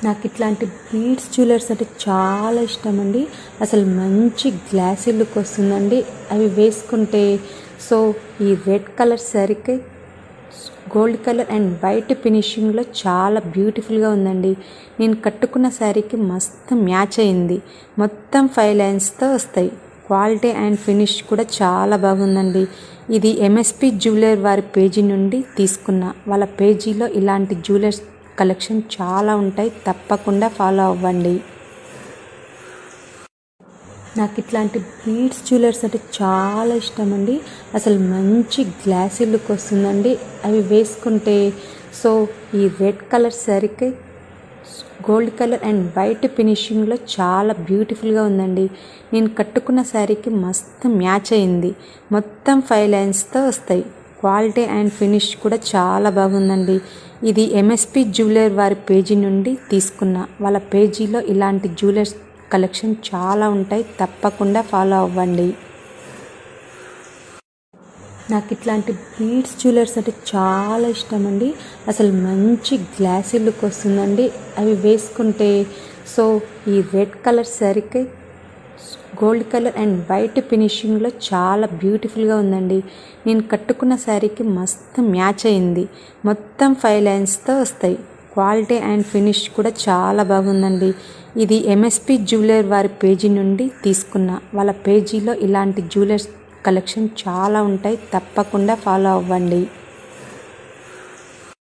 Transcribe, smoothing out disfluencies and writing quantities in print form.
నాకు ఇట్లాంటి beads jewellers అంటే చాలా ఇష్టం అండి. అసలు మంచి గ్లాసీ లుక్ వస్తుందండి అవి వేసుకుంటే. సో ఈ రెడ్ కలర్ శారీకి గోల్డ్ కలర్ అండ్ వైట్ ఫినిషింగ్లో చాలా బ్యూటిఫుల్గా ఉందండి. నేను కట్టుకున్న శారీకి మస్తు మ్యాచ్ అయింది. మొత్తం 5 లైన్స్తో వస్తాయి. క్వాలిటీ అండ్ ఫినిష్ కూడా చాలా బాగుందండి. ఇది ఎంఎస్పి జ్యువెలర్ వారి పేజీ నుండి తీసుకున్న. వాళ్ళ పేజీలో ఇలాంటి జ్యువెలర్స్ కలెక్షన్ చాలా ఉంటాయి, తప్పకుండా ఫాలో అవ్వండి. నాకు ఇట్లాంటి బీడ్స్ జ్యువెలర్స్ అంటే చాలా ఇష్టం అండి. అసలు మంచి గ్లాసీ లుక్ వస్తుందండి అవి వేసుకుంటే. సో ఈ రెడ్ కలర్ శారీకి గోల్డ్ కలర్ అండ్ వైట్ ఫినిషింగ్లో చాలా బ్యూటిఫుల్గా ఉందండి. నేను కట్టుకున్న శారీకి మస్తు మ్యాచ్ అయింది. మొత్తం 5 లైన్స్తో వస్తాయి. క్వాలిటీ అండ్ ఫినిష్ కూడా చాలా బాగుందండి. ఇది ఎంఎస్పి జ్యువెలర్ వారి పేజీ నుండి తీసుకున్న. వాళ్ళ పేజీలో ఇలాంటి జ్యువెలర్స్ కలెక్షన్ చాలా ఉంటాయి, తప్పకుండా ఫాలో అవ్వండి. నాకు ఇట్లాంటి బీడ్స్ జ్యువెలర్స్ అంటే చాలా ఇష్టం అండి. అసలు మంచి గ్లాసీ లుక్ వస్తుందండి అవి వేసుకుంటే. సో ఈ రెడ్ కలర్ శారీకి గోల్డ్ కలర్ అండ్ వైట్ ఫినిషింగ్లో చాలా బ్యూటిఫుల్గా ఉందండి. నేను కట్టుకున్న శారీకి మస్తు మ్యాచ్ అయింది. మొత్తం 5 లైన్స్తో వస్తాయి. క్వాలిటీ అండ్ ఫినిష్ కూడా చాలా బాగుందండి. ఇది ఎంఎస్పి జ్యువెలర్ వారి పేజీ నుండి తీసుకున్న. వాళ్ళ పేజీలో ఇలాంటి జ్యువెలర్స్ కలెక్షన్ చాలా ఉంటాయి, తప్పకుండా ఫాలో అవ్వండి.